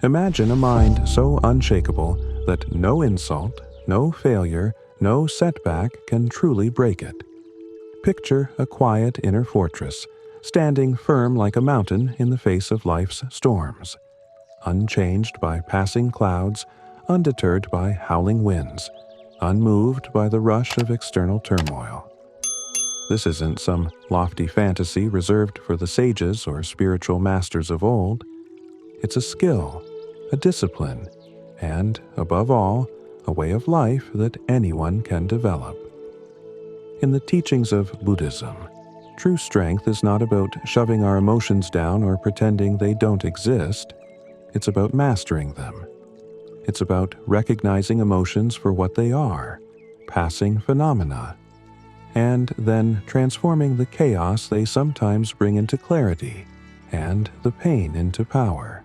Imagine a mind so unshakable that no insult, no failure, no setback can truly break it. Picture a quiet inner fortress, standing firm like a mountain in the face of life's storms, unchanged by passing clouds, undeterred by howling winds, unmoved by the rush of external turmoil. This isn't some lofty fantasy reserved for the sages or spiritual masters of old. It's a skill, a discipline, and, above all, a way of life that anyone can develop. In the teachings of Buddhism, true strength is not about shoving our emotions down or pretending they don't exist. It's about mastering them. It's about recognizing emotions for what they are, passing phenomena, and then transforming the chaos they sometimes bring into clarity and the pain into power.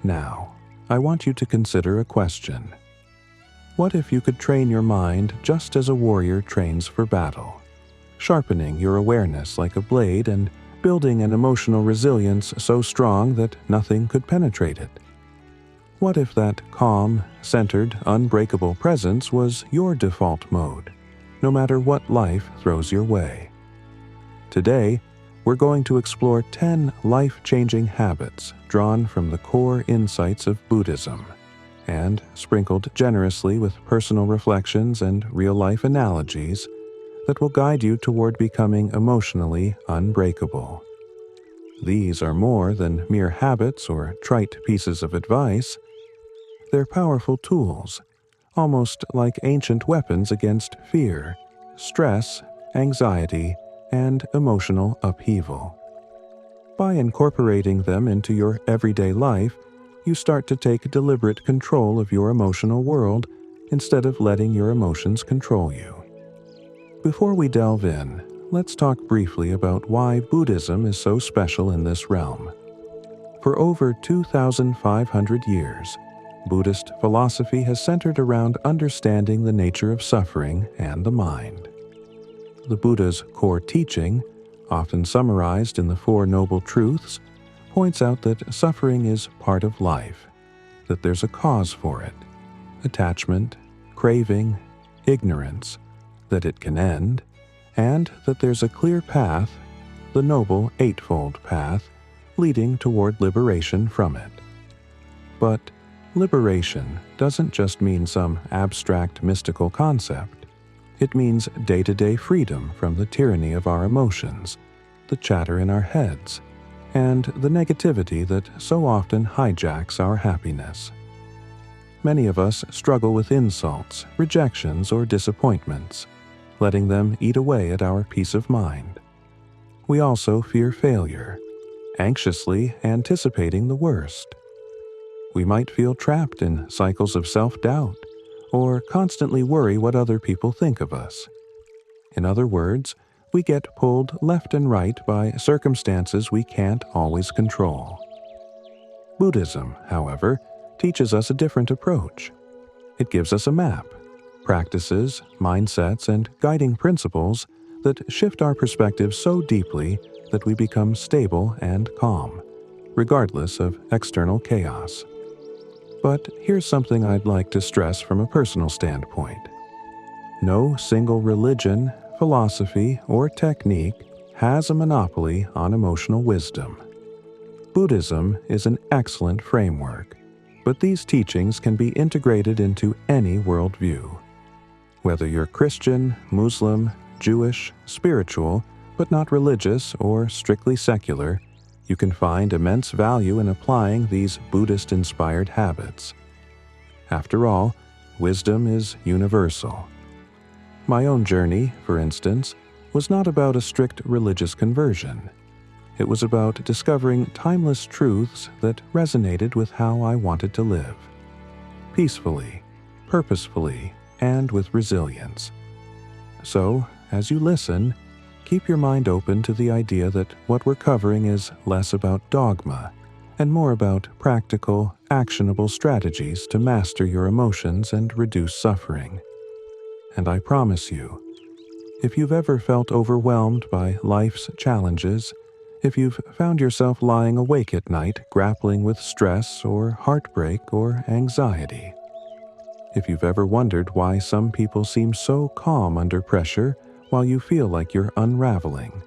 Now, I want you to consider a question. What if you could train your mind just as a warrior trains for battle, sharpening your awareness like a blade and building an emotional resilience so strong that nothing could penetrate it? What if that calm, centered, unbreakable presence was your default mode, no matter what life throws your way? Today, we're going to explore 10 life-changing habits drawn from the core insights of Buddhism and sprinkled generously with personal reflections and real-life analogies that will guide you toward becoming emotionally unbreakable. These are more than mere habits or trite pieces of advice. They're powerful tools, almost like ancient weapons against fear, stress, anxiety, and emotional upheaval. By incorporating them into your everyday life, you start to take deliberate control of your emotional world instead of letting your emotions control you. Before we delve in, let's talk briefly about why Buddhism is so special in this realm. For over 2,500 years, Buddhist philosophy has centered around understanding the nature of suffering and the mind. The Buddha's core teaching, often summarized in the Four Noble Truths, points out that suffering is part of life, that there's a cause for it, attachment, craving, ignorance, that it can end, and that there's a clear path, the Noble Eightfold Path, leading toward liberation from it. But liberation doesn't just mean some abstract mystical concept. It means day-to-day freedom from the tyranny of our emotions, the chatter in our heads, and the negativity that so often hijacks our happiness. Many of us struggle with insults, rejections, or disappointments, letting them eat away at our peace of mind. We also fear failure, anxiously anticipating the worst. We might feel trapped in cycles of self-doubt, or constantly worry what other people think of us. In other words, we get pulled left and right by circumstances we can't always control. Buddhism, however, teaches us a different approach. It gives us a map, practices, mindsets, and guiding principles that shift our perspective so deeply that we become stable and calm, regardless of external chaos. But here's something I'd like to stress from a personal standpoint. No single religion, philosophy, or technique has a monopoly on emotional wisdom. Buddhism is an excellent framework, but these teachings can be integrated into any worldview. Whether you're Christian, Muslim, Jewish, spiritual, but not religious or strictly secular, you can find immense value in applying these Buddhist-inspired habits. After all, wisdom is universal. My own journey, for instance, was not about a strict religious conversion. It was about discovering timeless truths that resonated with how I wanted to live. Peacefully, purposefully, and with resilience. So, as you listen, keep your mind open to the idea that what we're covering is less about dogma and more about practical, actionable strategies to master your emotions and reduce suffering. And I promise you, if you've ever felt overwhelmed by life's challenges, If you've found yourself lying awake at night grappling with stress or heartbreak or anxiety. If you've ever wondered why some people seem so calm under pressure while you feel like you're unraveling.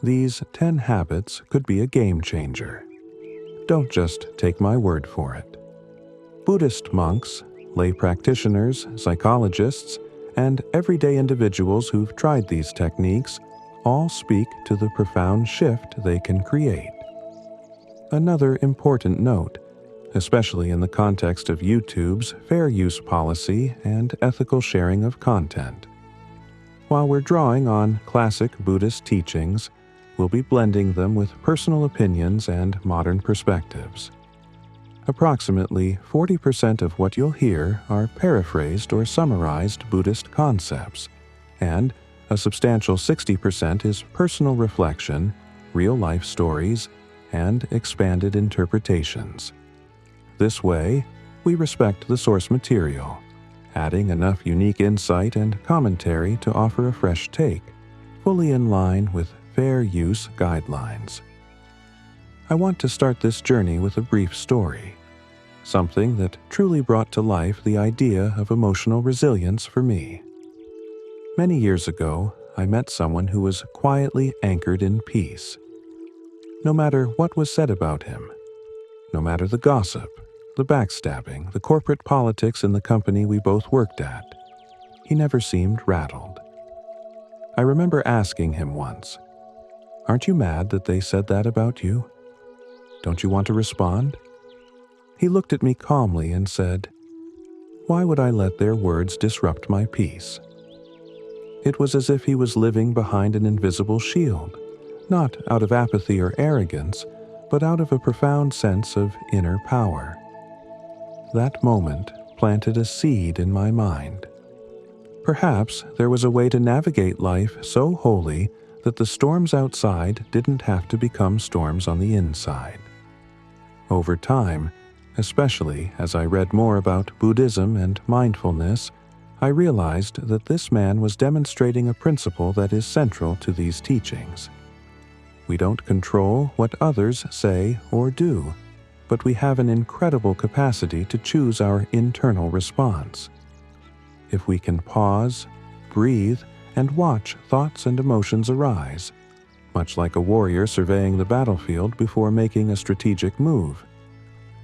These 10 habits could be a game changer. Don't just take my word for it. Buddhist monks, lay practitioners, psychologists, and everyday individuals who've tried these techniques all speak to the profound shift they can create. Another important note, especially in the context of YouTube's fair use policy and ethical sharing of content. While we're drawing on classic Buddhist teachings, we'll be blending them with personal opinions and modern perspectives. Approximately 40% of what you'll hear are paraphrased or summarized Buddhist concepts, and a substantial 60% is personal reflection, real-life stories, and expanded interpretations. This way, we respect the source material, adding enough unique insight and commentary to offer a fresh take, fully in line with fair use guidelines. I want to start this journey with a brief story, something that truly brought to life the idea of emotional resilience for me. Many years ago, I met someone who was quietly anchored in peace. No matter what was said about him, no matter the gossip, the backstabbing, the corporate politics in the company we both worked at, he never seemed rattled. I remember asking him once, "Aren't you mad that they said that about you? Don't you want to respond?" He looked at me calmly and said, "Why would I let their words disrupt my peace?" It was as if he was living behind an invisible shield, not out of apathy or arrogance, but out of a profound sense of inner power. That moment planted a seed in my mind. Perhaps there was a way to navigate life so wholly that the storms outside didn't have to become storms on the inside. Over time, especially as I read more about Buddhism and mindfulness, I realized that this man was demonstrating a principle that is central to these teachings. We don't control what others say or do, but we have an incredible capacity to choose our internal response. If we can pause, breathe, and watch thoughts and emotions arise, much like a warrior surveying the battlefield before making a strategic move,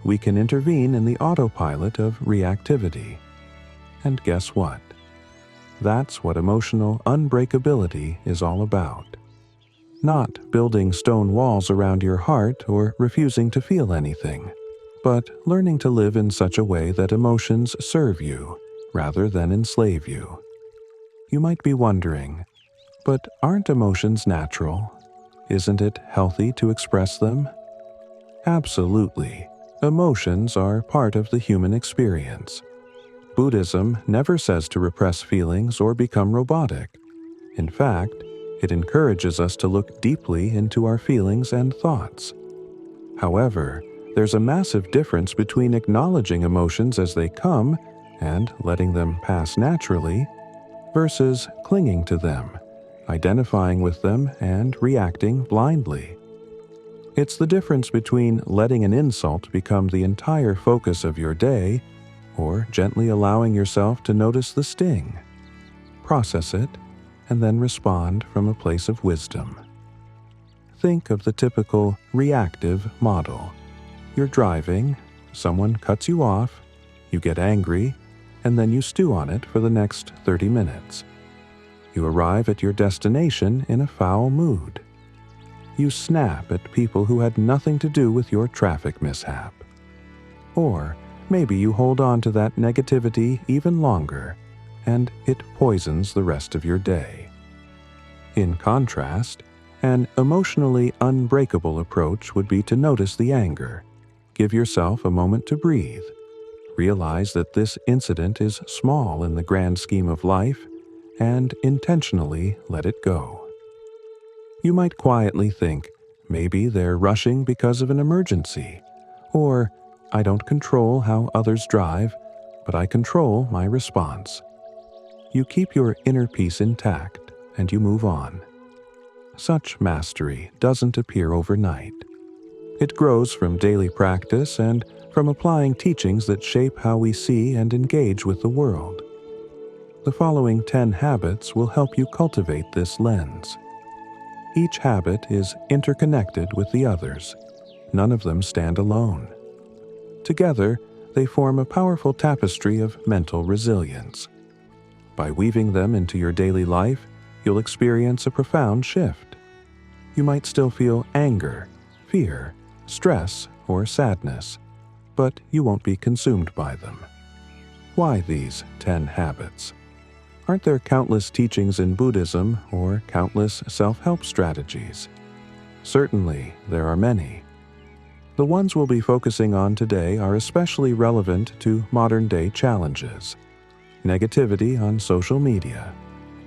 we can intervene in the autopilot of reactivity. And guess what? That's what emotional unbreakability is all about. Not building stone walls around your heart or refusing to feel anything, but learning to live in such a way that emotions serve you rather than enslave you. You might be wondering, but aren't emotions natural? Isn't it healthy to express them? Absolutely. Emotions are part of the human experience. Buddhism never says to repress feelings or become robotic. In fact, it encourages us to look deeply into our feelings and thoughts. However, there's a massive difference between acknowledging emotions as they come and letting them pass naturally, versus clinging to them, identifying with them, and reacting blindly. It's the difference between letting an insult become the entire focus of your day or gently allowing yourself to notice the sting, process it, and then respond from a place of wisdom. Think of the typical reactive model. You're driving, someone cuts you off, you get angry, and then you stew on it for the next 30 minutes. You arrive at your destination in a foul mood. You snap at people who had nothing to do with your traffic mishap. Or maybe you hold on to that negativity even longer, and it poisons the rest of your day. In contrast, an emotionally unbreakable approach would be to notice the anger, give yourself a moment to breathe, realize that this incident is small in the grand scheme of life, and intentionally let it go. You might quietly think, maybe they're rushing because of an emergency, or I don't control how others drive, but I control my response. You keep your inner peace intact, and you move on. such mastery doesn't appear overnight. It grows from daily practice and from applying teachings that shape how we see and engage with the world. The following 10 habits will help you cultivate this lens. Each habit is interconnected with the others. None of them stand alone. Together, they form a powerful tapestry of mental resilience. By weaving them into your daily life, you'll experience a profound shift. You might still feel anger, fear, stress, or sadness, but you won't be consumed by them. Why these 10 habits? Aren't there countless teachings in Buddhism or countless self-help strategies? Certainly, there are many. The ones we'll be focusing on today are especially relevant to modern-day challenges. Negativity on social media,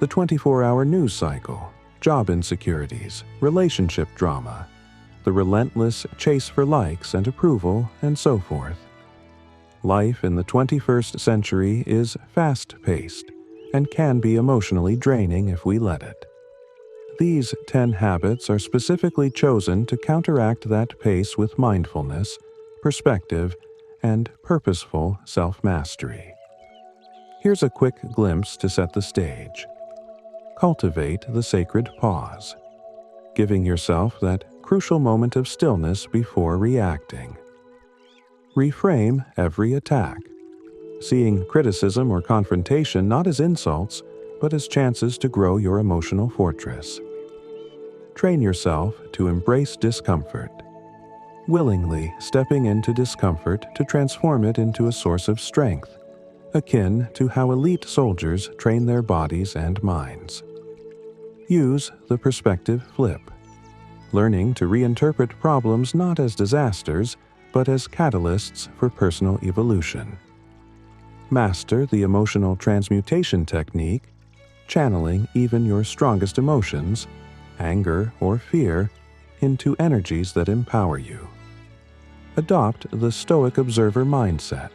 the 24-hour news cycle, job insecurities, relationship drama, the relentless chase for likes and approval, and so forth. Life in the 21st century is fast-paced and can be emotionally draining if we let it. These 10 habits are specifically chosen to counteract that pace with mindfulness, perspective, and purposeful self-mastery. Here's a quick glimpse to set the stage. Cultivate the sacred pause, giving yourself that crucial moment of stillness before reacting. Reframe every attack, seeing criticism or confrontation not as insults, but as chances to grow your emotional fortress. Train yourself to embrace discomfort, willingly stepping into discomfort to transform it into a source of strength, akin to how elite soldiers train their bodies and minds. Use the perspective flip, learning to reinterpret problems not as disasters, but as catalysts for personal evolution. Master the emotional transmutation technique, channeling even your strongest emotions, anger or fear, into energies that empower you. Adopt the Stoic observer mindset,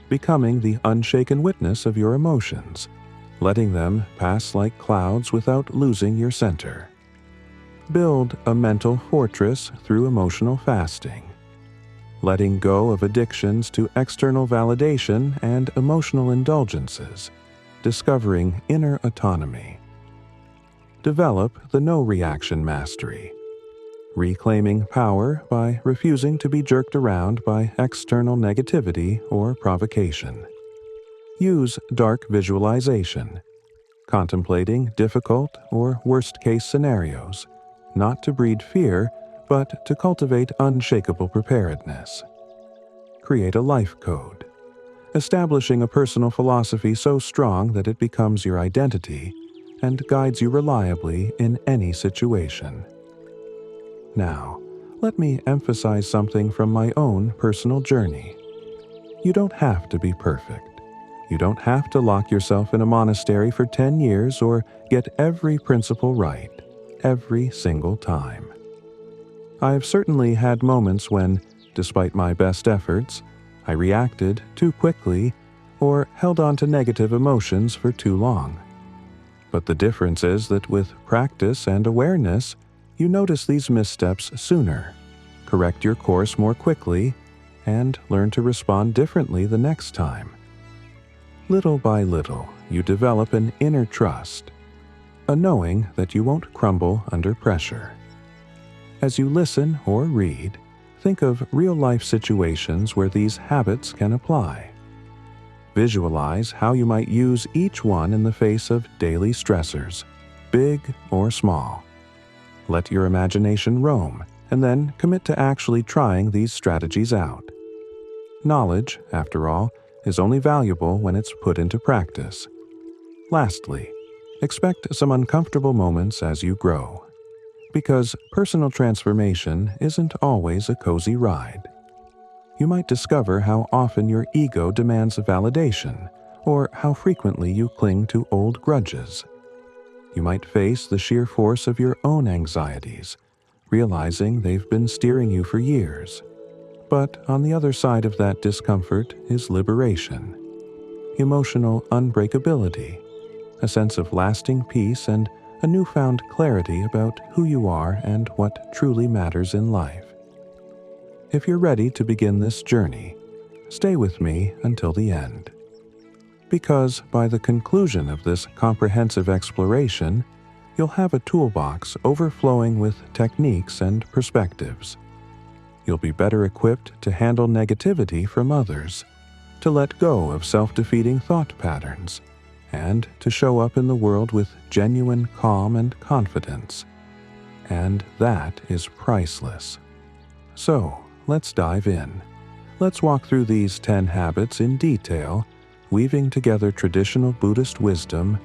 becoming the unshaken witness of your emotions, letting them pass like clouds without losing your center. Build a mental fortress through emotional fasting, letting go of addictions to external validation and emotional indulgences, discovering inner autonomy. Develop the no-reaction mastery, reclaiming power by refusing to be jerked around by external negativity or provocation. Use dark visualization, contemplating difficult or worst-case scenarios, not to breed fear, but to cultivate unshakable preparedness. Create a life code, establishing a personal philosophy so strong that it becomes your identity and guides you reliably in any situation. Now, let me emphasize something from my own personal journey. You don't have to be perfect. You don't have to lock yourself in a monastery for 10 years or get every principle right, every single time. I've certainly had moments when, despite my best efforts, I reacted too quickly or held on to negative emotions for too long. But the difference is that with practice and awareness, you notice these missteps sooner, correct your course more quickly, and learn to respond differently the next time. Little by little, you develop an inner trust, a knowing that you won't crumble under pressure. As you listen or read, think of real-life situations where these habits can apply. Visualize how you might use each one in the face of daily stressors, big or small. Let your imagination roam, and then commit to actually trying these strategies out. Knowledge, after all, is only valuable when it's put into practice. Lastly, expect some uncomfortable moments as you grow, because personal transformation isn't always a cozy ride. You might discover how often your ego demands validation, or how frequently you cling to old grudges. You might face the sheer force of your own anxieties, realizing they've been steering you for years. But on the other side of that discomfort is liberation, emotional unbreakability, a sense of lasting peace and a newfound clarity about who you are and what truly matters in life. If you're ready to begin this journey, stay with me until the end. Because by the conclusion of this comprehensive exploration, you'll have a toolbox overflowing with techniques and perspectives. You'll be better equipped to handle negativity from others, to let go of self-defeating thought patterns, and to show up in the world with genuine calm and confidence. And that is priceless. So, let's dive in. Let's walk through these 10 habits in detail, weaving together traditional Buddhist wisdom,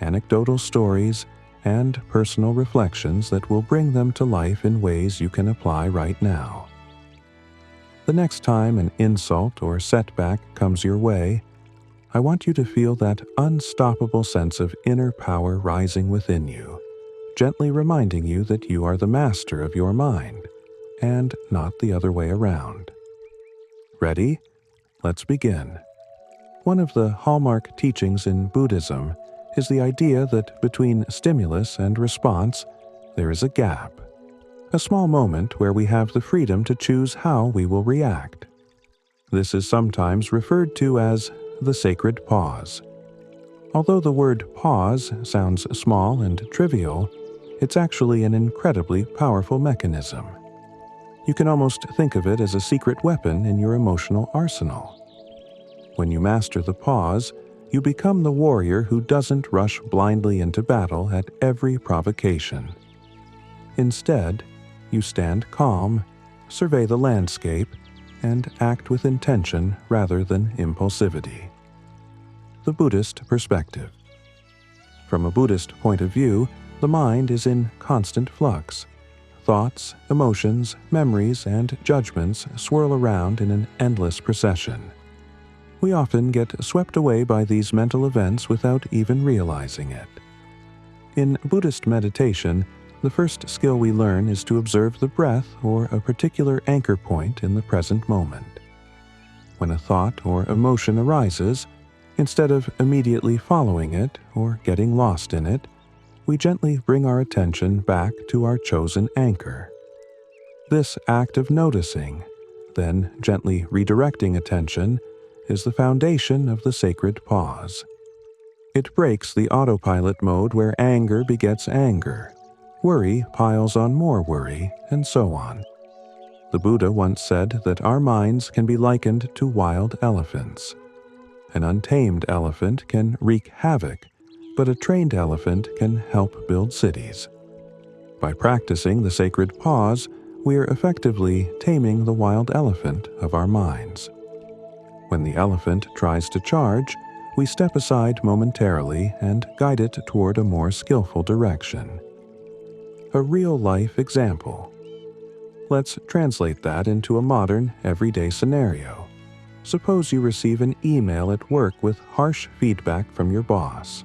anecdotal stories, and personal reflections that will bring them to life in ways you can apply right now. The next time an insult or setback comes your way, I want you to feel that unstoppable sense of inner power rising within you, gently reminding you that you are the master of your mind, and not the other way around. Ready? Let's begin. One of the hallmark teachings in Buddhism is the idea that between stimulus and response, there is a gap. A small moment where we have the freedom to choose how we will react. This is sometimes referred to as the sacred pause. Although the word pause sounds small and trivial, it's actually an incredibly powerful mechanism. You can almost think of it as a secret weapon in your emotional arsenal. When you master the pause, you become the warrior who doesn't rush blindly into battle at every provocation. Instead, you stand calm, survey the landscape, and act with intention rather than impulsivity. The Buddhist perspective. From a Buddhist point of view, the mind is in constant flux. Thoughts, emotions, memories, and judgments swirl around in an endless procession. We often get swept away by these mental events without even realizing it. In Buddhist meditation, the first skill we learn is to observe the breath or a particular anchor point in the present moment. When a thought or emotion arises, instead of immediately following it or getting lost in it, we gently bring our attention back to our chosen anchor. This act of noticing, then gently redirecting attention, is the foundation of the sacred pause. It breaks the autopilot mode where anger begets anger, worry piles on more worry, and so on. The Buddha once said that our minds can be likened to wild elephants. An untamed elephant can wreak havoc, but a trained elephant can help build cities. By practicing the sacred pause, we are effectively taming the wild elephant of our minds. When the elephant tries to charge, we step aside momentarily and guide it toward a more skillful direction. A real-life example. Let's translate that into a modern, everyday scenario. Suppose you receive an email at work with harsh feedback from your boss.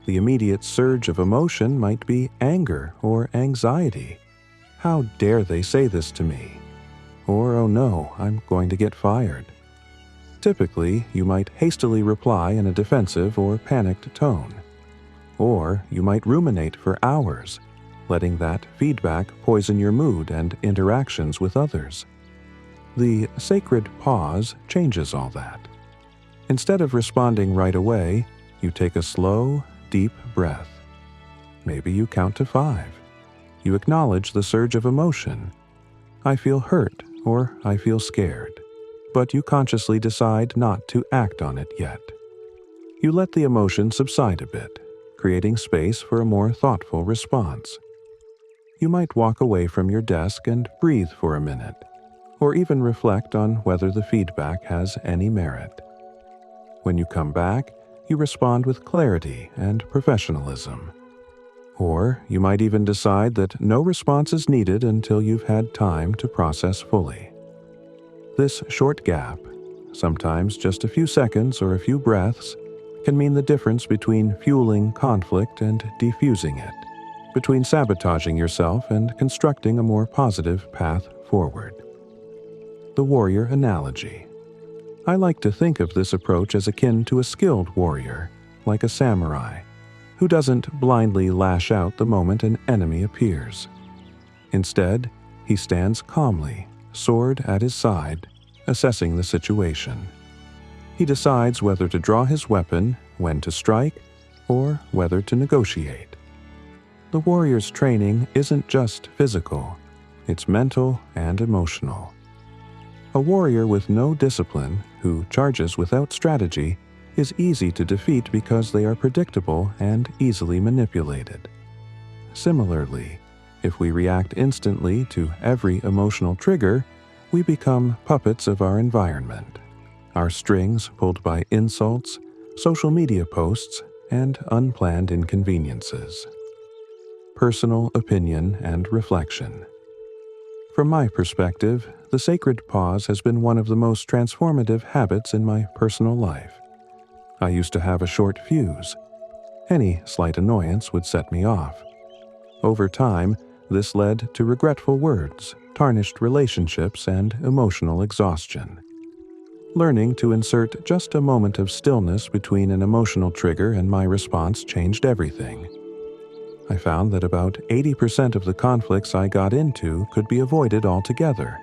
The immediate surge of emotion might be anger or anxiety. How dare they say this to me? Or, oh no, I'm going to get fired. Typically, you might hastily reply in a defensive or panicked tone. Or you might ruminate for hours, letting that feedback poison your mood and interactions with others. The sacred pause changes all that. Instead of responding right away, you take a slow, deep breath. Maybe you count to 5. You acknowledge the surge of emotion. I feel hurt or I feel scared. But you consciously decide not to act on it yet. You let the emotion subside a bit, creating space for a more thoughtful response. You might walk away from your desk and breathe for a minute, or even reflect on whether the feedback has any merit. When you come back, you respond with clarity and professionalism. Or you might even decide that no response is needed until you've had time to process fully. This short gap, sometimes just a few seconds or a few breaths, can mean the difference between fueling conflict and defusing it, between sabotaging yourself and constructing a more positive path forward. The warrior analogy. I like to think of this approach as akin to a skilled warrior, like a samurai, who doesn't blindly lash out the moment an enemy appears. Instead, he stands calmly, sword at his side, assessing the situation. He decides whether to draw his weapon, when to strike, or whether to negotiate. The warrior's training isn't just physical, it's mental and emotional. A warrior with no discipline, who charges without strategy, is easy to defeat because they are predictable and easily manipulated. Similarly, if we react instantly to every emotional trigger, we become puppets of our environment, our strings pulled by insults, social media posts, and unplanned inconveniences. Personal opinion and reflection. From my perspective, the sacred pause has been one of the most transformative habits in my personal life. I used to have a short fuse. Any slight annoyance would set me off. Over time, this led to regretful words, tarnished relationships, and emotional exhaustion. Learning to insert just a moment of stillness between an emotional trigger and my response changed everything. I found that about 80% of the conflicts I got into could be avoided altogether,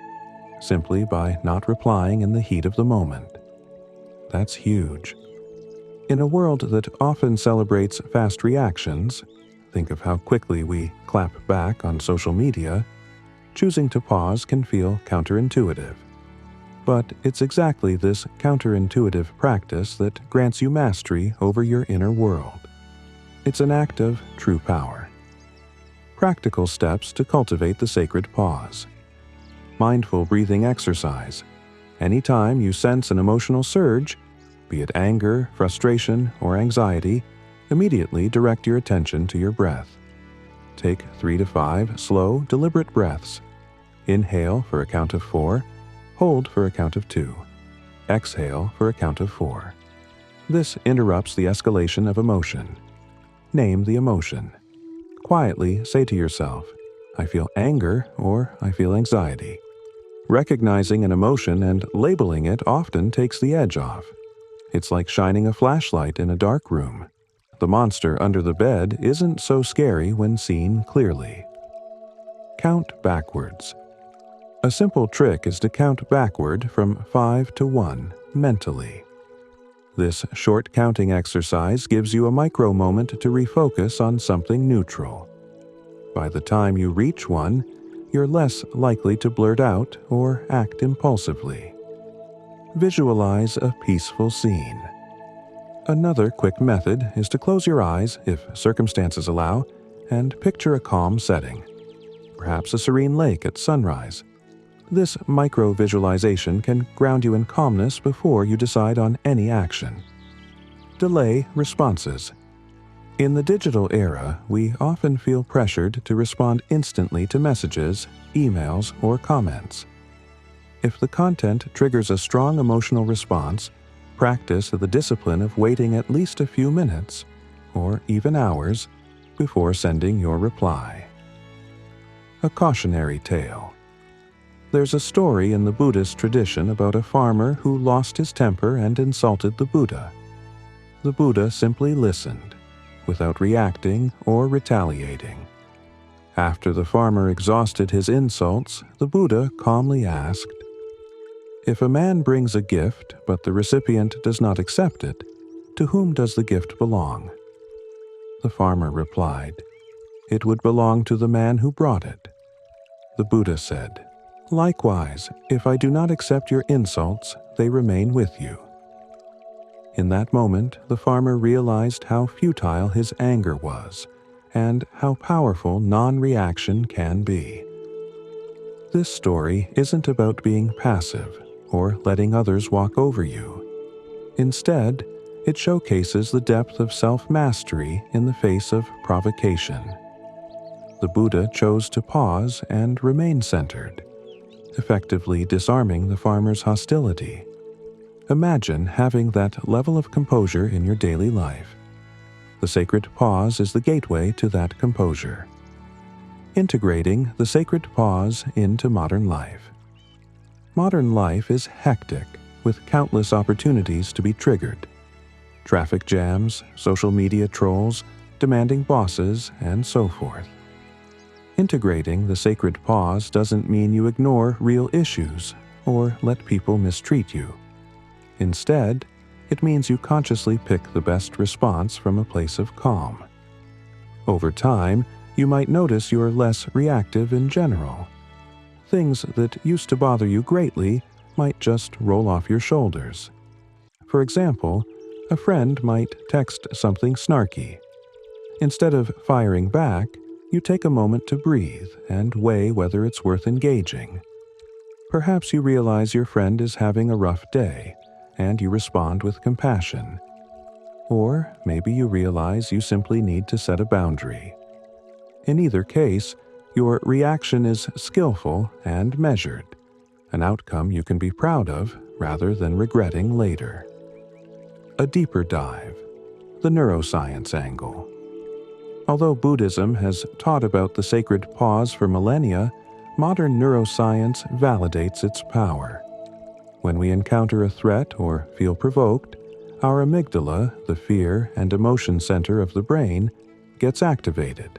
simply by not replying in the heat of the moment. That's huge. In a world that often celebrates fast reactions, think of how quickly we clap back on social media, choosing to pause can feel counterintuitive. But it's exactly this counterintuitive practice that grants you mastery over your inner world. It's an act of true power. Practical steps to cultivate the sacred pause. Mindful breathing exercise. Anytime you sense an emotional surge, be it anger, frustration, or anxiety, immediately direct your attention to your breath. Take 3 to 5 slow, deliberate breaths. Inhale for a count of 4, hold for a count of 2. Exhale for a count of 4. This interrupts the escalation of emotion. Name the emotion. Quietly say to yourself, I feel anger or I feel anxiety. Recognizing an emotion and labeling it often takes the edge off. It's like shining a flashlight in a dark room. The monster under the bed isn't so scary when seen clearly. Count backwards. A simple trick is to count backward from 5 to 1 mentally. This short counting exercise gives you a micro moment to refocus on something neutral. By the time you reach 1, you're less likely to blurt out or act impulsively. Visualize a peaceful scene. Another quick method is to close your eyes, if circumstances allow, and picture a calm setting, perhaps a serene lake at sunrise. This micro-visualization can ground you in calmness before you decide on any action. Delay responses. In the digital era, we often feel pressured to respond instantly to messages, emails, or comments. If the content triggers a strong emotional response, practice the discipline of waiting at least a few minutes, or even hours, before sending your reply. A cautionary tale. There's a story in the Buddhist tradition about a farmer who lost his temper and insulted the Buddha. The Buddha simply listened, without reacting or retaliating. After the farmer exhausted his insults, the Buddha calmly asked, "If a man brings a gift, but the recipient does not accept it, to whom does the gift belong?" The farmer replied, "It would belong to the man who brought it." The Buddha said, "Likewise, if I do not accept your insults, they remain with you." In that moment, the farmer realized how futile his anger was, and how powerful non-reaction can be. This story isn't about being passive or letting others walk over you. Instead, it showcases the depth of self-mastery in the face of provocation. The Buddha chose to pause and remain centered, effectively disarming the farmer's hostility. Imagine having that level of composure in your daily life. The sacred pause is the gateway to that composure. Integrating the sacred pause into modern life. Modern life is hectic, with countless opportunities to be triggered. Traffic jams, social media trolls, demanding bosses, and so forth. Integrating the sacred pause doesn't mean you ignore real issues or let people mistreat you. Instead, it means you consciously pick the best response from a place of calm. Over time, you might notice you're less reactive in general. Things that used to bother you greatly might just roll off your shoulders. For example, a friend might text something snarky. Instead of firing back, you take a moment to breathe and weigh whether it's worth engaging. Perhaps you realize your friend is having a rough day, and you respond with compassion. Or maybe you realize you simply need to set a boundary. In either case, your reaction is skillful and measured, an outcome you can be proud of rather than regretting later. A deeper dive, the neuroscience angle. Although Buddhism has taught about the sacred pause for millennia, modern neuroscience validates its power. When we encounter a threat or feel provoked, our amygdala, the fear and emotion center of the brain, gets activated.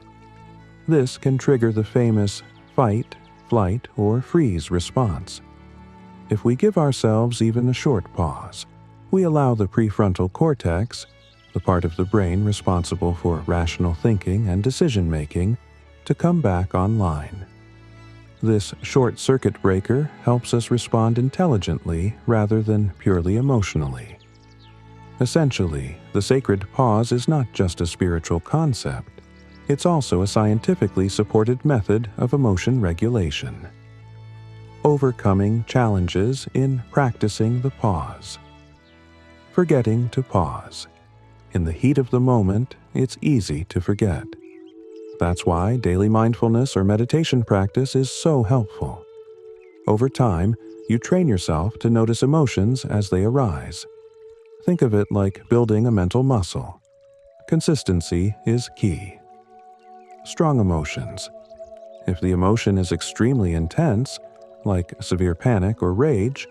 This can trigger the famous fight, flight, or freeze response. If we give ourselves even a short pause, we allow the prefrontal cortex, the part of the brain responsible for rational thinking and decision-making, to come back online. This short circuit breaker helps us respond intelligently rather than purely emotionally. Essentially, the sacred pause is not just a spiritual concept, it's also a scientifically supported method of emotion regulation. Overcoming challenges in practicing the pause. Forgetting to pause. In the heat of the moment, it's easy to forget. That's why daily mindfulness or meditation practice is so helpful. Over time, you train yourself to notice emotions as they arise. Think of it like building a mental muscle. Consistency is key. Strong emotions. If the emotion is extremely intense, like severe panic or rage,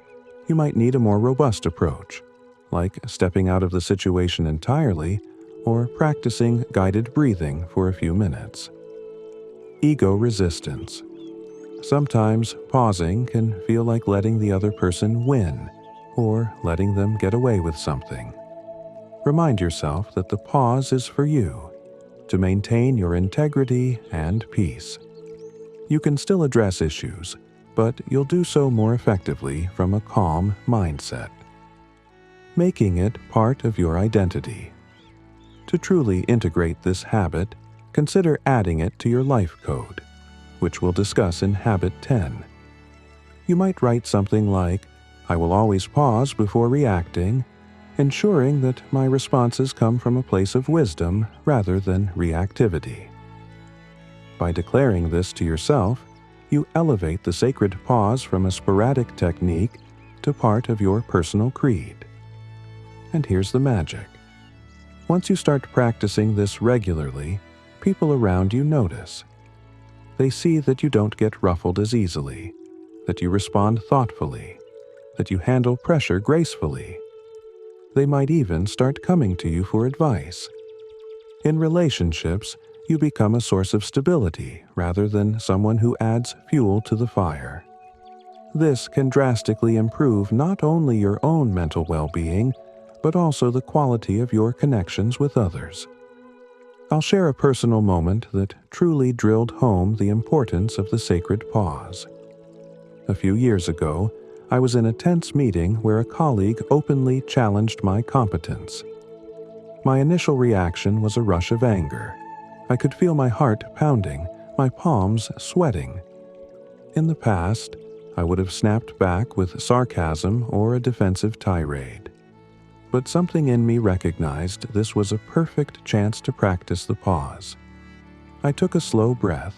you might need a more robust approach, like stepping out of the situation entirely or practicing guided breathing for a few minutes. Ego resistance. Sometimes pausing can feel like letting the other person win or letting them get away with something. Remind yourself that the pause is for you, to maintain your integrity and peace. You can still address issues, but you'll do so more effectively from a calm mindset. Making it part of your identity. To truly integrate this habit, consider adding it to your life code, which we'll discuss in Habit 10. You might write something like, "I will always pause before reacting, ensuring that my responses come from a place of wisdom rather than reactivity." By declaring this to yourself, you elevate the sacred pause from a sporadic technique to part of your personal creed. And here's the magic. Once you start practicing this regularly, people around you notice. They see that you don't get ruffled as easily, that you respond thoughtfully, that you handle pressure gracefully. They might even start coming to you for advice. In relationships, you become a source of stability rather than someone who adds fuel to the fire. This can drastically improve not only your own mental well-being, but also the quality of your connections with others. I'll share a personal moment that truly drilled home the importance of the sacred pause. A few years ago, I was in a tense meeting where a colleague openly challenged my competence. My initial reaction was a rush of anger. I could feel my heart pounding, my palms sweating. In the past, I would have snapped back with sarcasm or a defensive tirade. But something in me recognized this was a perfect chance to practice the pause. I took a slow breath,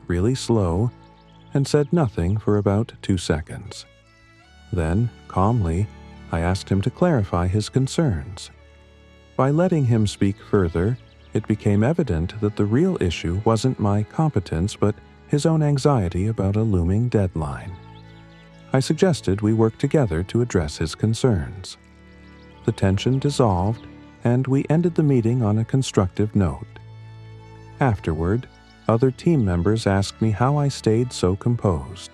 really slow, and said nothing for about 2 seconds. Then, calmly, I asked him to clarify his concerns. By letting him speak further, it became evident that the real issue wasn't my competence but his own anxiety about a looming deadline. I suggested we work together to address his concerns. The tension dissolved, and we ended the meeting on a constructive note. Afterward, other team members asked me how I stayed so composed.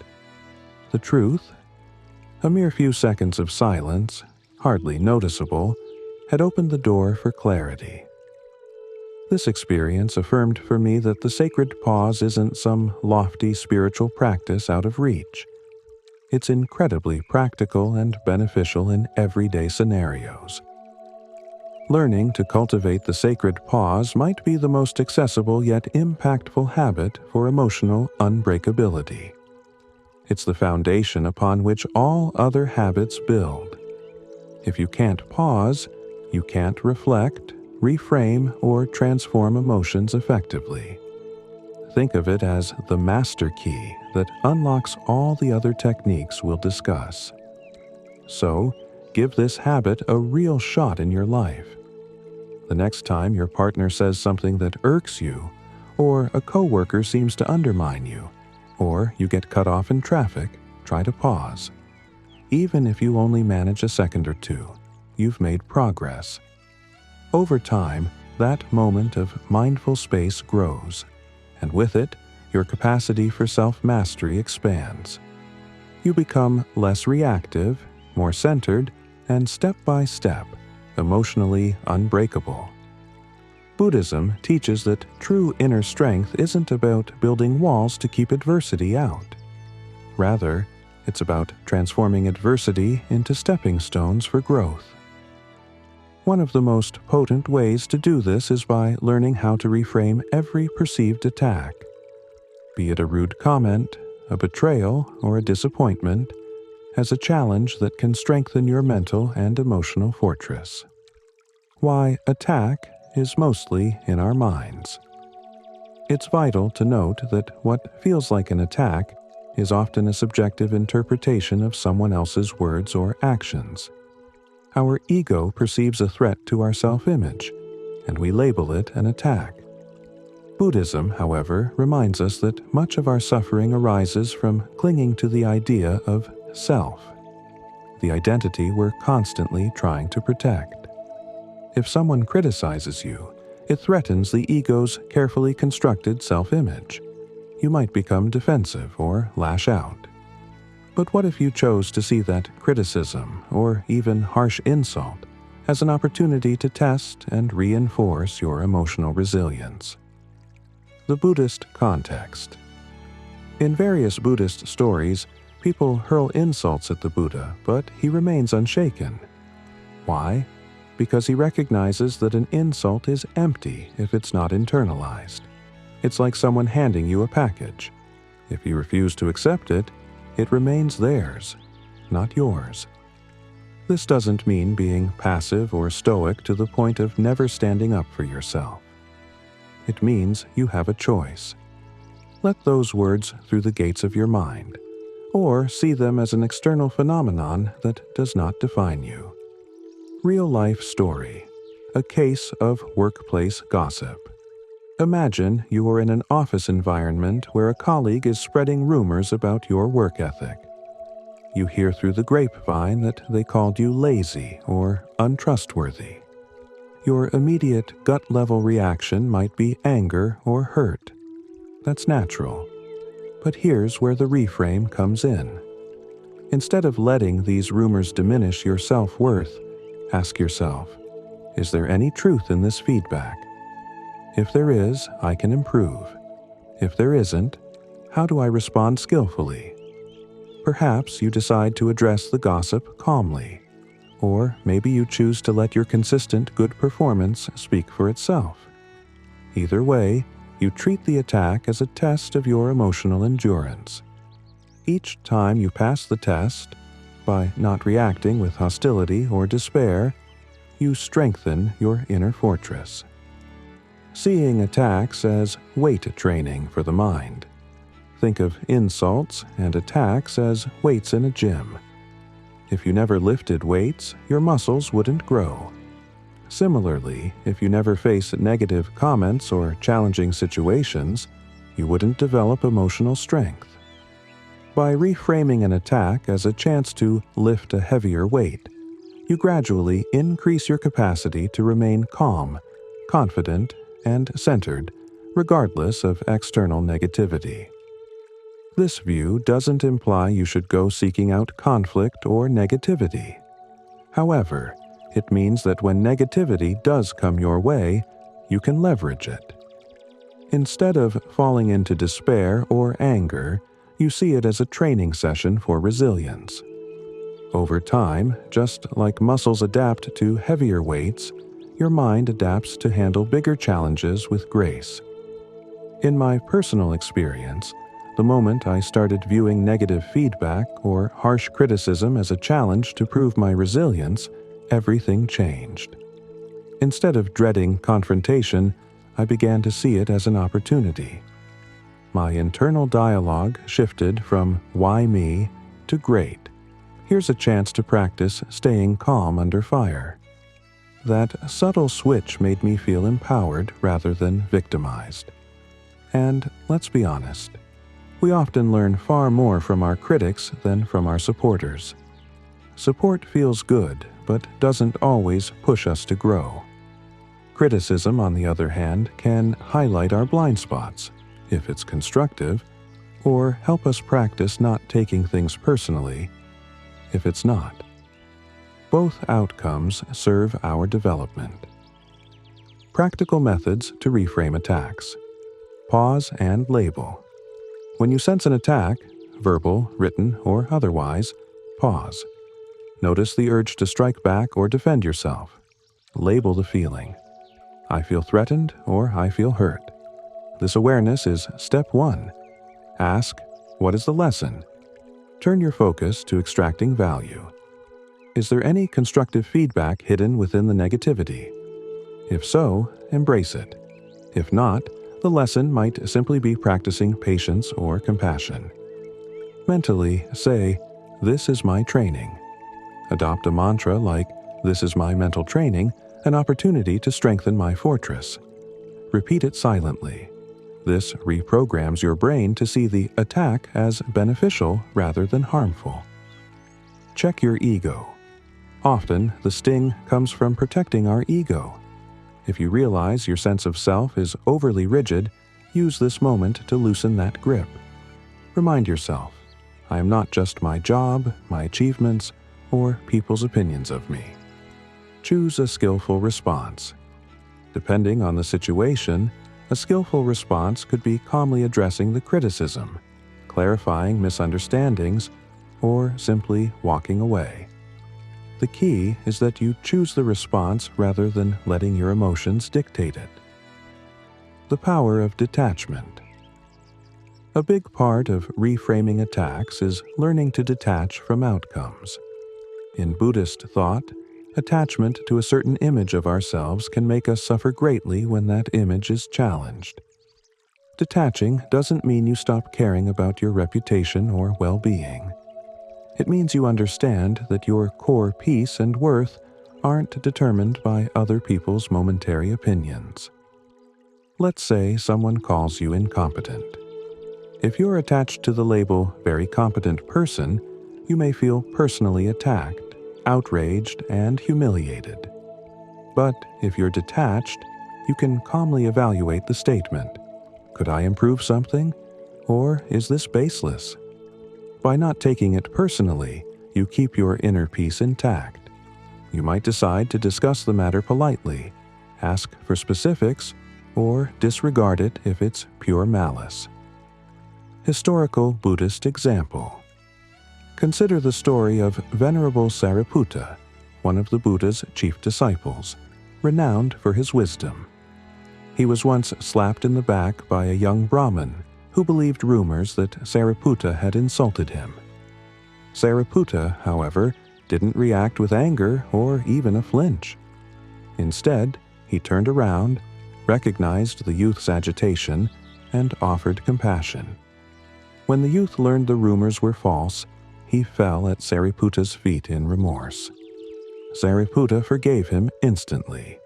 The truth? A mere few seconds of silence, hardly noticeable, had opened the door for clarity. This experience affirmed for me that the sacred pause isn't some lofty spiritual practice out of reach. It's incredibly practical and beneficial in everyday scenarios. Learning to cultivate the sacred pause might be the most accessible yet impactful habit for emotional unbreakability. It's the foundation upon which all other habits build. If you can't pause, you can't reflect, reframe, or transform emotions effectively. Think of it as the master key that unlocks all the other techniques we'll discuss. So, give this habit a real shot in your life. The next time your partner says something that irks you, or a coworker seems to undermine you, or you get cut off in traffic, try to pause. Even if you only manage a second or two, you've made progress. Over time, that moment of mindful space grows, and with it, your capacity for self-mastery expands. You become less reactive, more centered, and step by step, emotionally unbreakable. Buddhism teaches that true inner strength isn't about building walls to keep adversity out. Rather, it's about transforming adversity into stepping stones for growth. One of the most potent ways to do this is by learning how to reframe every perceived attack. Be it a rude comment, a betrayal, or a disappointment, as a challenge that can strengthen your mental and emotional fortress. Why attack is mostly in our minds. It's vital to note that what feels like an attack is often a subjective interpretation of someone else's words or actions. Our ego perceives a threat to our self-image, and we label it an attack. Buddhism, however, reminds us that much of our suffering arises from clinging to the idea of self, the identity we're constantly trying to protect. If someone criticizes you, it threatens the ego's carefully constructed self-image. You might become defensive or lash out. But what if you chose to see that criticism, or even harsh insult, as an opportunity to test and reinforce your emotional resilience? The Buddhist context. In various Buddhist stories, people hurl insults at the Buddha, but he remains unshaken. Why? Because he recognizes that an insult is empty if it's not internalized. It's like someone handing you a package. If you refuse to accept it, it remains theirs, not yours. This doesn't mean being passive or stoic to the point of never standing up for yourself. It means you have a choice. Let those words through the gates of your mind, or see them as an external phenomenon that does not define you. Real-life story. A case of workplace gossip. Imagine you are in an office environment where a colleague is spreading rumors about your work ethic. You hear through the grapevine that they called you lazy or untrustworthy. Your immediate gut-level reaction might be anger or hurt. That's natural. But here's where the reframe comes in. Instead of letting these rumors diminish your self-worth, ask yourself, is there any truth in this feedback? If there is, I can improve. If there isn't, how do I respond skillfully? Perhaps you decide to address the gossip calmly, or maybe you choose to let your consistent good performance speak for itself. Either way, you treat the attack as a test of your emotional endurance. Each time you pass the test, by not reacting with hostility or despair, you strengthen your inner fortress. Seeing attacks as weight training for the mind. Think of insults and attacks as weights in a gym. If you never lifted weights, your muscles wouldn't grow. Similarly, if you never face negative comments or challenging situations, you wouldn't develop emotional strength. By reframing an attack as a chance to lift a heavier weight, you gradually increase your capacity to remain calm, confident, and centered regardless of external negativity. This view doesn't imply you should go seeking out conflict or negativity. However, it means that when negativity does come your way, you can leverage it. Instead of falling into despair or anger, you see it as a training session for resilience. Over time, just like muscles adapt to heavier weights, your mind adapts to handle bigger challenges with grace. In my personal experience, the moment I started viewing negative feedback or harsh criticism as a challenge to prove my resilience, everything changed. Instead of dreading confrontation, I began to see it as an opportunity. My internal dialogue shifted from "why me" to "great. Here's a chance to practice staying calm under fire." That subtle switch made me feel empowered rather than victimized. And let's be honest, we often learn far more from our critics than from our supporters. Support feels good, but doesn't always push us to grow. Criticism, on the other hand, can highlight our blind spots, if it's constructive, or help us practice not taking things personally, if it's not. Both outcomes serve our development. Practical methods to reframe attacks. Pause and label. When you sense an attack, verbal, written, or otherwise, pause. Notice the urge to strike back or defend yourself. Label the feeling. I feel threatened or I feel hurt. This awareness is step 1. Ask, what is the lesson? Turn your focus to extracting value. Is there any constructive feedback hidden within the negativity? If so, embrace it. If not, the lesson might simply be practicing patience or compassion. Mentally say, "This is my training." Adopt a mantra like, "This is my mental training, an opportunity to strengthen my fortress." Repeat it silently. This reprograms your brain to see the attack as beneficial rather than harmful. Check your ego. Often, the sting comes from protecting our ego. If you realize your sense of self is overly rigid, use this moment to loosen that grip. Remind yourself, I am not just my job, my achievements, or people's opinions of me. Choose a skillful response. Depending on the situation, a skillful response could be calmly addressing the criticism, clarifying misunderstandings, or simply walking away. The key is that you choose the response rather than letting your emotions dictate it. The power of detachment. A big part of reframing attacks is learning to detach from outcomes. In Buddhist thought, attachment to a certain image of ourselves can make us suffer greatly when that image is challenged. Detaching doesn't mean you stop caring about your reputation or well-being. It means you understand that your core peace and worth aren't determined by other people's momentary opinions. Let's say someone calls you incompetent. If you're attached to the label "very competent person," you may feel personally attacked, outraged, and humiliated. But if you're detached, you can calmly evaluate the statement. Could I improve something? Or is this baseless? By not taking it personally, you keep your inner peace intact. You might decide to discuss the matter politely, ask for specifics, or disregard it if it's pure malice. Historical Buddhist example. Consider the story of Venerable Sariputta, one of the Buddha's chief disciples, renowned for his wisdom. He was once slapped in the back by a young Brahmin who believed rumors that Sariputta had insulted him. Sariputta, however, didn't react with anger or even a flinch. Instead, he turned around, recognized the youth's agitation, and offered compassion. When the youth learned the rumors were false, he fell at Sariputta's feet in remorse. Sariputta forgave him instantly.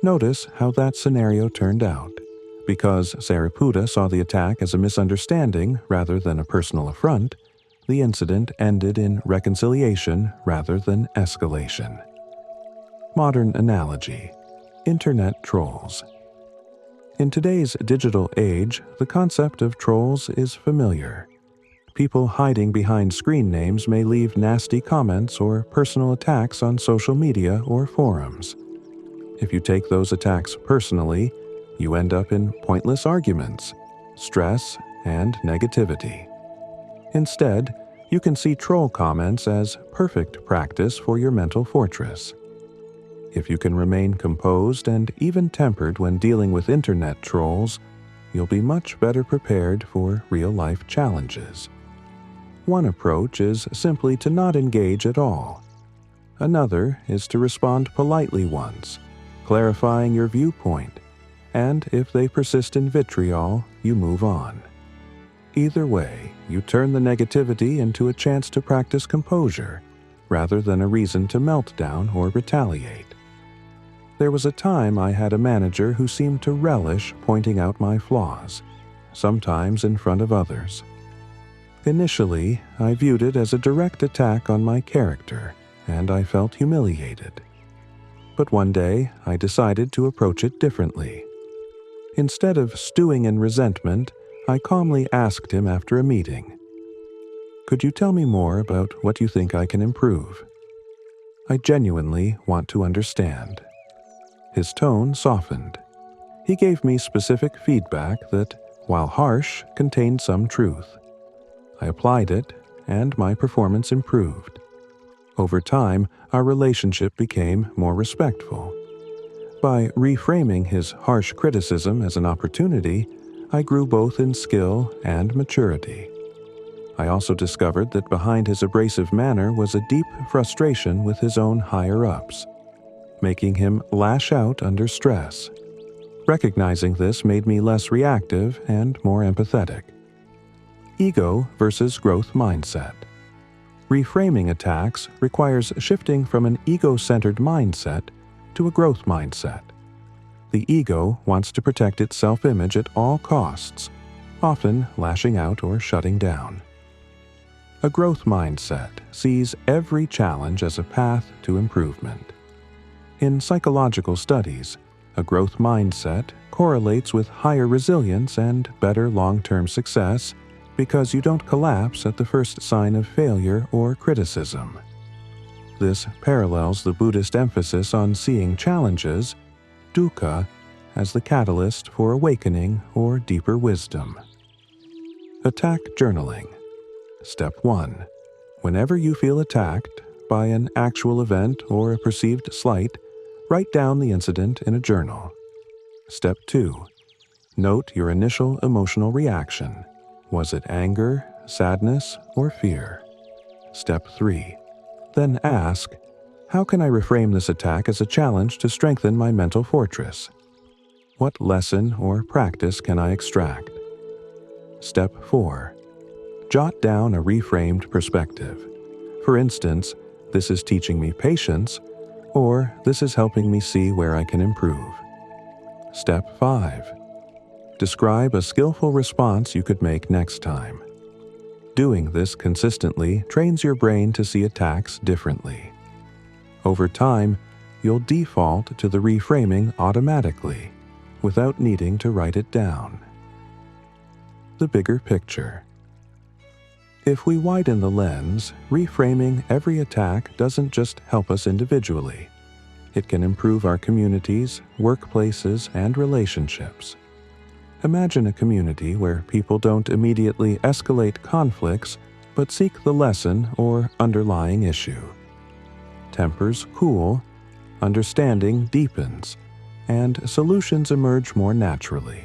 Notice how that scenario turned out. Because Sariputta saw the attack as a misunderstanding rather than a personal affront, the incident ended in reconciliation rather than escalation. Modern analogy: Internet trolls. In today's digital age, the concept of trolls is familiar. People hiding behind screen names may leave nasty comments or personal attacks on social media or forums. If you take those attacks personally, you end up in pointless arguments, stress, and negativity. Instead, you can see troll comments as perfect practice for your mental fortress. If you can remain composed and even-tempered when dealing with internet trolls, you'll be much better prepared for real-life challenges. One approach is simply to not engage at all. Another is to respond politely once, clarifying your viewpoint, and if they persist in vitriol, you move on. Either way, you turn the negativity into a chance to practice composure, rather than a reason to melt down or retaliate. There was a time I had a manager who seemed to relish pointing out my flaws, sometimes in front of others. Initially, I viewed it as a direct attack on my character, and I felt humiliated. But one day, I decided to approach it differently. Instead of stewing in resentment, I calmly asked him after a meeting, "Could you tell me more about what you think I can improve? I genuinely want to understand." His tone softened. He gave me specific feedback that, while harsh, contained some truth. I applied it, and my performance improved. Over time, our relationship became more respectful. By reframing his harsh criticism as an opportunity, I grew both in skill and maturity. I also discovered that behind his abrasive manner was a deep frustration with his own higher-ups, making him lash out under stress. Recognizing this made me less reactive and more empathetic. Ego versus growth mindset. Reframing attacks requires shifting from an ego-centered mindset to a growth mindset. The ego wants to protect its self-image at all costs, often lashing out or shutting down. A growth mindset sees every challenge as a path to improvement. In psychological studies, a growth mindset correlates with higher resilience and better long-term success because you don't collapse at the first sign of failure or criticism. This parallels the Buddhist emphasis on seeing challenges, dukkha, as the catalyst for awakening or deeper wisdom. Attack journaling. Step 1. Whenever you feel attacked by an actual event or a perceived slight, write down the incident in a journal. Step 2. Note your initial emotional reaction. Was it anger, sadness, or fear? Step 3. Then ask, how can I reframe this attack as a challenge to strengthen my mental fortress? What lesson or practice can I extract? Step 4. Jot down a reframed perspective. For instance, this is teaching me patience, or this is helping me see where I can improve. Step 5. Describe a skillful response you could make next time. Doing this consistently trains your brain to see attacks differently. Over time, you'll default to the reframing automatically, without needing to write it down. The bigger picture. If we widen the lens, reframing every attack doesn't just help us individually. It can improve our communities, workplaces, and relationships. Imagine a community where people don't immediately escalate conflicts, but seek the lesson or underlying issue. Tempers cool, understanding deepens, and solutions emerge more naturally.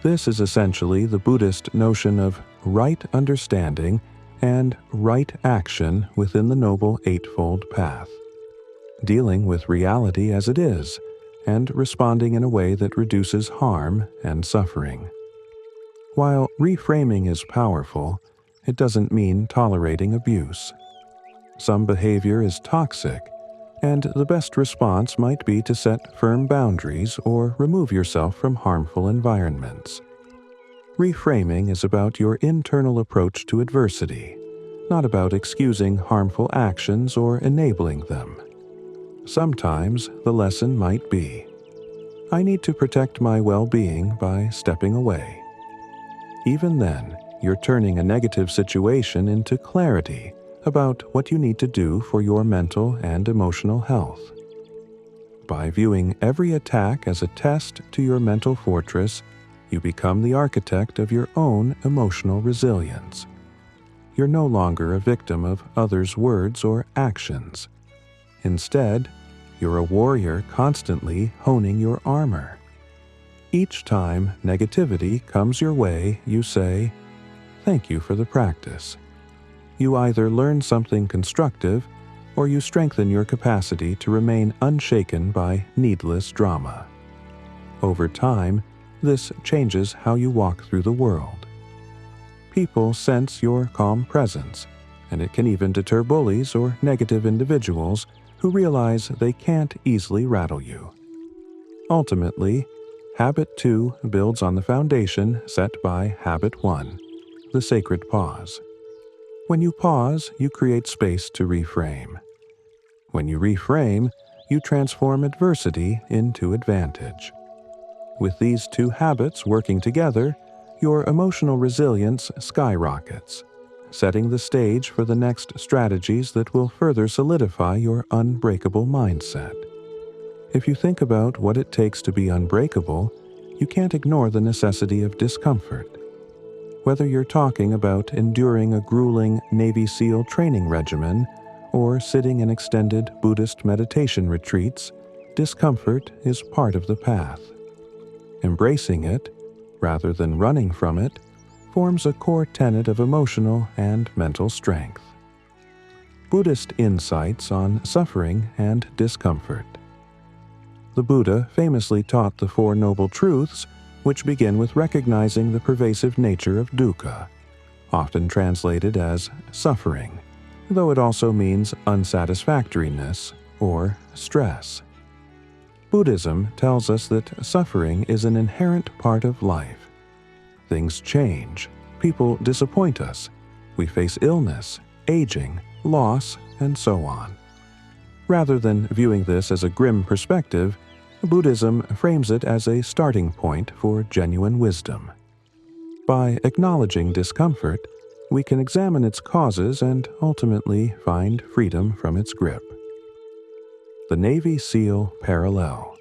This is essentially the Buddhist notion of right understanding and right action within the Noble Eightfold Path. Dealing with reality as it is, and responding in a way that reduces harm and suffering. While reframing is powerful, it doesn't mean tolerating abuse. Some behavior is toxic, and the best response might be to set firm boundaries or remove yourself from harmful environments. Reframing is about your internal approach to adversity, not about excusing harmful actions or enabling them. Sometimes the lesson might be, I need to protect my well-being by stepping away. Even then, you're turning a negative situation into clarity about what you need to do for your mental and emotional health. By viewing every attack as a test to your mental fortress, you become the architect of your own emotional resilience. You're no longer a victim of others' words or actions. Instead, you're a warrior constantly honing your armor. Each time negativity comes your way, you say, "Thank you for the practice." You either learn something constructive, or you strengthen your capacity to remain unshaken by needless drama. Over time, this changes how you walk through the world. People sense your calm presence, and it can even deter bullies or negative individuals who realize they can't easily rattle you. Ultimately, Habit 2 builds on the foundation set by Habit 1, the sacred pause. When you pause, you create space to reframe. When you reframe, you transform adversity into advantage. With these two habits working together, your emotional resilience skyrockets, setting the stage for the next strategies that will further solidify your unbreakable mindset. If you think about what it takes to be unbreakable, you can't ignore the necessity of discomfort. Whether you're talking about enduring a grueling Navy SEAL training regimen or sitting in extended Buddhist meditation retreats, discomfort is part of the path. Embracing it, rather than running from it, forms a core tenet of emotional and mental strength. Buddhist insights on suffering and discomfort. The Buddha famously taught the Four Noble Truths, which begin with recognizing the pervasive nature of dukkha, often translated as suffering, though it also means unsatisfactoriness or stress. Buddhism tells us that suffering is an inherent part of life. Things change, people disappoint us, we face illness, aging, loss, and so on. Rather than viewing this as a grim perspective, Buddhism frames it as a starting point for genuine wisdom. By acknowledging discomfort, we can examine its causes and ultimately find freedom from its grip. The Navy SEAL Parallel.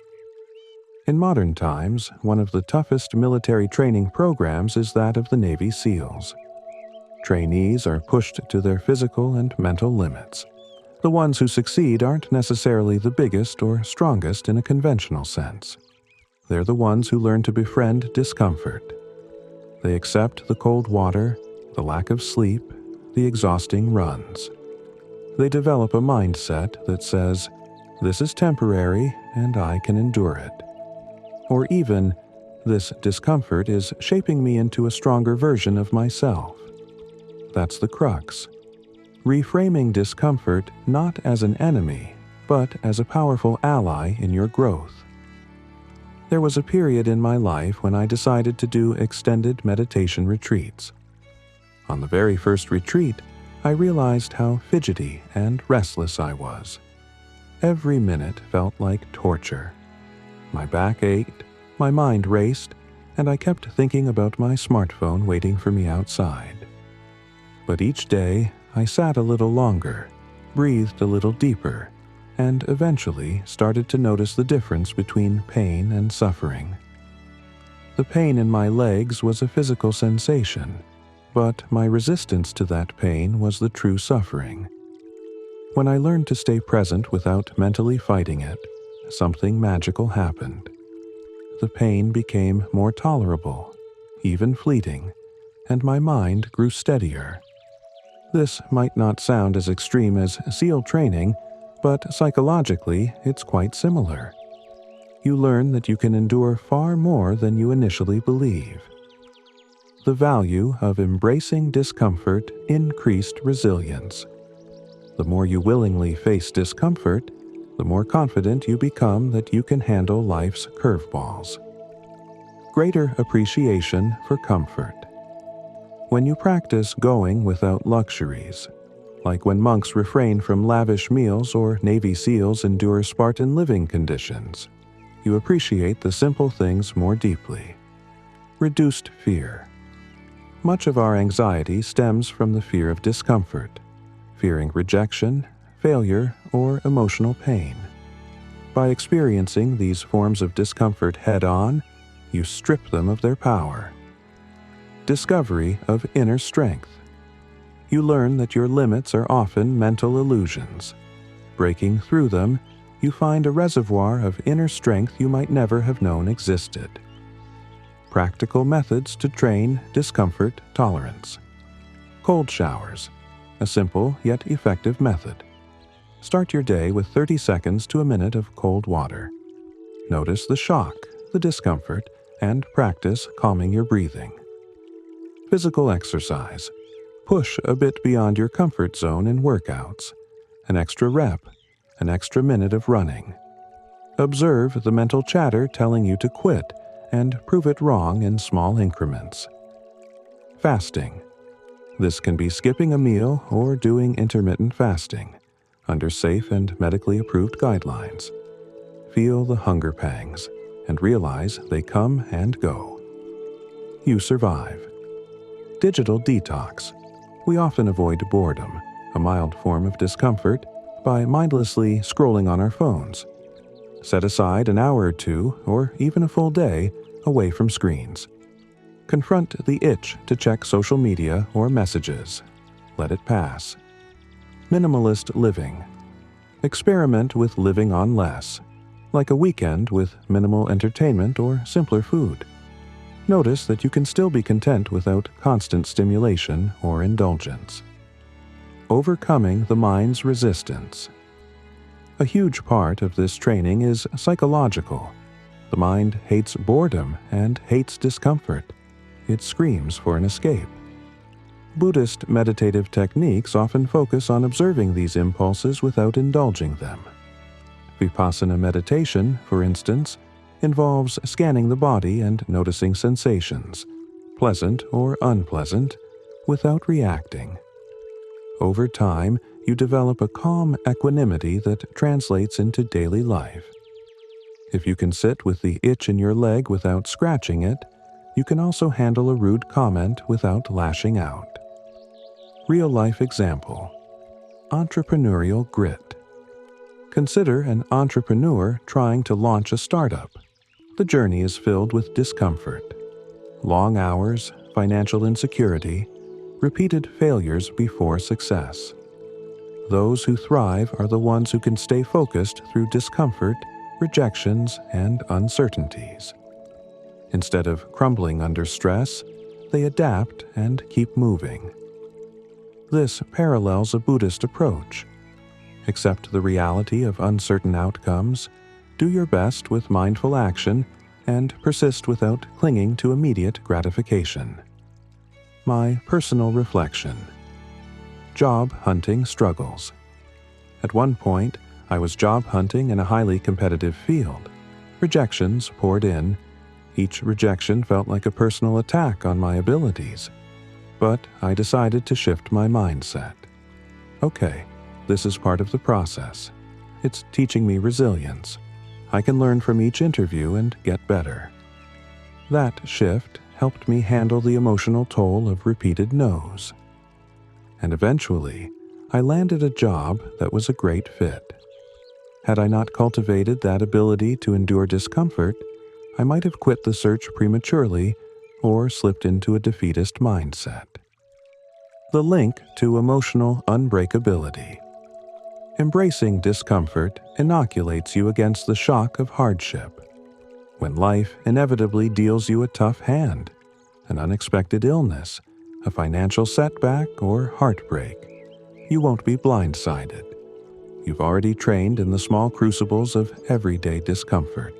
In modern times, one of the toughest military training programs is that of the Navy SEALs. Trainees are pushed to their physical and mental limits. The ones who succeed aren't necessarily the biggest or strongest in a conventional sense. They're the ones who learn to befriend discomfort. They accept the cold water, the lack of sleep, the exhausting runs. They develop a mindset that says, "This is temporary and I can endure it." Or even, "This discomfort is shaping me into a stronger version of myself." That's the crux. Reframing discomfort not as an enemy, but as a powerful ally in your growth. There was a period in my life when I decided to do extended meditation retreats. On the very first retreat, I realized how fidgety and restless I was. Every minute felt like torture. My back ached, my mind raced, and I kept thinking about my smartphone waiting for me outside. But each day, I sat a little longer, breathed a little deeper, and eventually started to notice the difference between pain and suffering. The pain in my legs was a physical sensation, but my resistance to that pain was the true suffering. When I learned to stay present without mentally fighting it, something magical happened. The pain became more tolerable, even fleeting, and my mind grew steadier. This might not sound as extreme as SEAL training, but psychologically it's quite similar. You learn that you can endure far more than you initially believe. The value of embracing discomfort increased resilience. The more you willingly face discomfort, the more confident you become that you can handle life's curveballs. Greater appreciation for comfort. When you practice going without luxuries, like when monks refrain from lavish meals or Navy SEALs endure Spartan living conditions, you appreciate the simple things more deeply. Reduced fear. Much of our anxiety stems from the fear of discomfort, fearing rejection, failure, or emotional pain. By experiencing these forms of discomfort head-on, you strip them of their power. Discovery of inner strength. You learn that your limits are often mental illusions. Breaking through them, you find a reservoir of inner strength you might never have known existed. Practical methods to train discomfort tolerance. Cold showers, a simple yet effective method. Start your day with 30 seconds to a minute of cold water. Notice the shock, the discomfort, and practice calming your breathing. Physical exercise. Push a bit beyond your comfort zone in workouts. An extra rep, an extra minute of running. Observe the mental chatter telling you to quit and prove it wrong in small increments. Fasting. This can be skipping a meal or doing intermittent fasting, under safe and medically approved guidelines. Feel the hunger pangs and realize they come and go. You survive. Digital detox. We often avoid boredom, a mild form of discomfort, by mindlessly scrolling on our phones. Set aside an hour or two, or even a full day, away from screens. Confront the itch to check social media or messages. Let it pass. Minimalist living. Experiment with living on less, like a weekend with minimal entertainment or simpler food. Notice that you can still be content without constant stimulation or indulgence. Overcoming the mind's resistance. A huge part of this training is psychological. The mind hates boredom and hates discomfort. It screams for an escape. Buddhist meditative techniques often focus on observing these impulses without indulging them. Vipassana meditation, for instance, involves scanning the body and noticing sensations, pleasant or unpleasant, without reacting. Over time, you develop a calm equanimity that translates into daily life. If you can sit with the itch in your leg without scratching it, you can also handle a rude comment without lashing out. Real-life example. Entrepreneurial grit. Consider an entrepreneur trying to launch a startup. The journey is filled with discomfort. Long hours, financial insecurity, repeated failures before success. Those who thrive are the ones who can stay focused through discomfort, rejections, and uncertainties. Instead of crumbling under stress, they adapt and keep moving. This parallels a Buddhist approach. Accept the reality of uncertain outcomes, do your best with mindful action, and persist without clinging to immediate gratification. My personal reflection. Job hunting struggles. At one point, I was job hunting in a highly competitive field. Rejections poured in. Each rejection felt like a personal attack on my abilities. But I decided to shift my mindset. Okay, this is part of the process. It's teaching me resilience. I can learn from each interview and get better. That shift helped me handle the emotional toll of repeated no's. And eventually, I landed a job that was a great fit. Had I not cultivated that ability to endure discomfort, I might have quit the search prematurely or slipped into a defeatist mindset. The link to emotional unbreakability. Embracing discomfort inoculates you against the shock of hardship. When life inevitably deals you a tough hand, an unexpected illness, a financial setback, or heartbreak, you won't be blindsided. You've already trained in the small crucibles of everyday discomfort.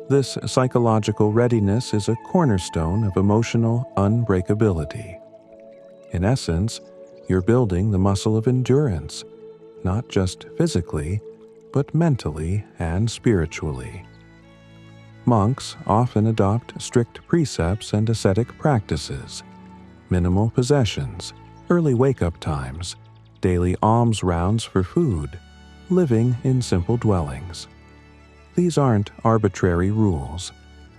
This psychological readiness is a cornerstone of emotional unbreakability. In essence, you're building the muscle of endurance, not just physically, but mentally and spiritually. Monks often adopt strict precepts and ascetic practices, minimal possessions, early wake-up times, daily alms rounds for food, living in simple dwellings. These aren't arbitrary rules.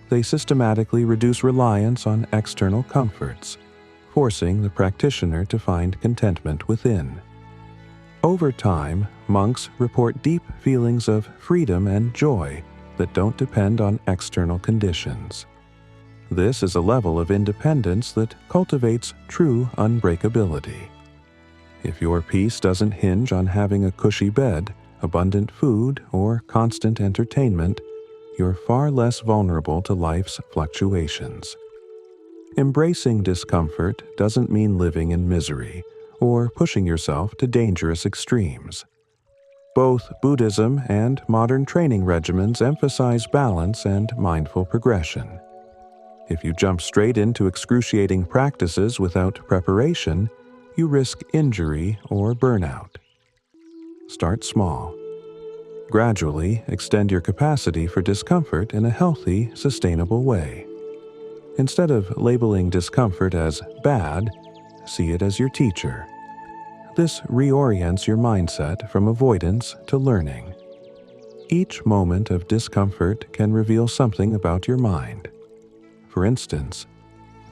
They systematically reduce reliance on external comforts, forcing the practitioner to find contentment within. Over time, monks report deep feelings of freedom and joy that don't depend on external conditions. This is a level of independence that cultivates true unbreakability. If your peace doesn't hinge on having a cushy bed, abundant food, or constant entertainment, you're far less vulnerable to life's fluctuations. Embracing discomfort doesn't mean living in misery or pushing yourself to dangerous extremes. Both Buddhism and modern training regimens emphasize balance and mindful progression. If you jump straight into excruciating practices without preparation, you risk injury or burnout. Start small. Gradually extend your capacity for discomfort in a healthy, sustainable way. Instead of labeling discomfort as bad, see it as your teacher. This reorients your mindset from avoidance to learning. Each moment of discomfort can reveal something about your mind. For instance,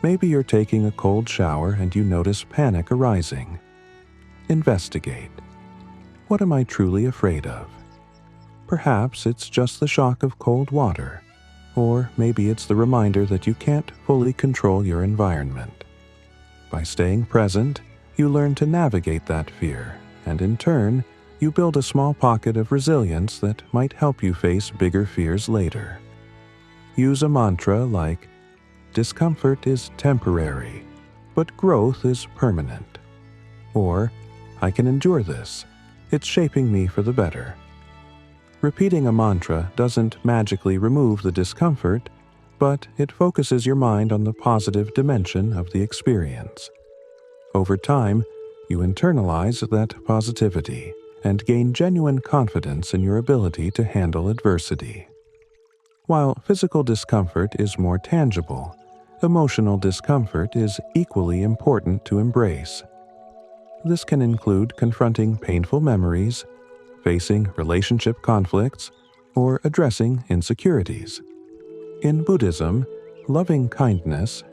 maybe you're taking a cold shower and you notice panic arising. Investigate. What am I truly afraid of? Perhaps it's just the shock of cold water, or maybe it's the reminder that you can't fully control your environment. By staying present, you learn to navigate that fear, and in turn, you build a small pocket of resilience that might help you face bigger fears later. Use a mantra like, "Discomfort is temporary, but growth is permanent." Or, "I can endure this. It's shaping me for the better." Repeating a mantra doesn't magically remove the discomfort, but it focuses your mind on the positive dimension of the experience. Over time, you internalize that positivity and gain genuine confidence in your ability to handle adversity. While physical discomfort is more tangible, emotional discomfort is equally important to embrace. This can include confronting painful memories, facing relationship conflicts, or addressing insecurities. In Buddhism, loving kindness,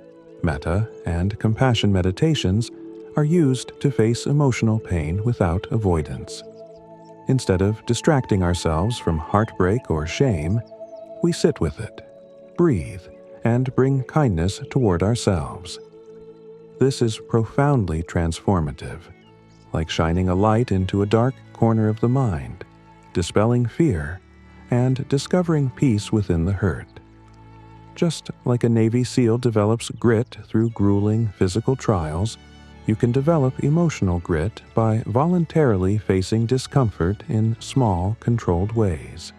metta, and compassion meditations are used to face emotional pain without avoidance. Instead of distracting ourselves from heartbreak or shame, we sit with it, breathe, and bring kindness toward ourselves. This is profoundly transformative, like shining a light into a dark corner of the mind, dispelling fear, and discovering peace within the hurt. Just like a Navy SEAL develops grit through grueling physical trials, you can develop emotional grit by voluntarily facing discomfort in small, controlled ways.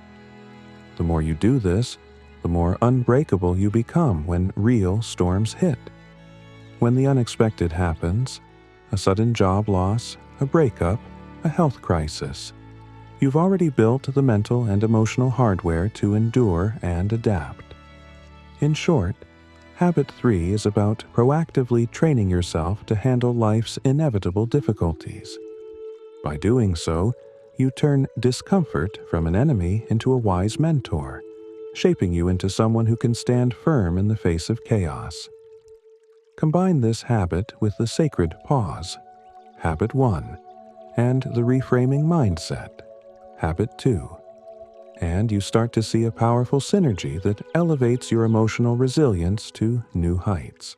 The more you do this, the more unbreakable you become when real storms hit. When the unexpected happens, a sudden job loss, a breakup, a health crisis, you've already built the mental and emotional hardware to endure and adapt. In short, Habit 3 is about proactively training yourself to handle life's inevitable difficulties. By doing so, you turn discomfort from an enemy into a wise mentor, shaping you into someone who can stand firm in the face of chaos. Combine this habit with the sacred pause, Habit 1, and the reframing mindset, Habit 2. And you start to see a powerful synergy that elevates your emotional resilience to new heights.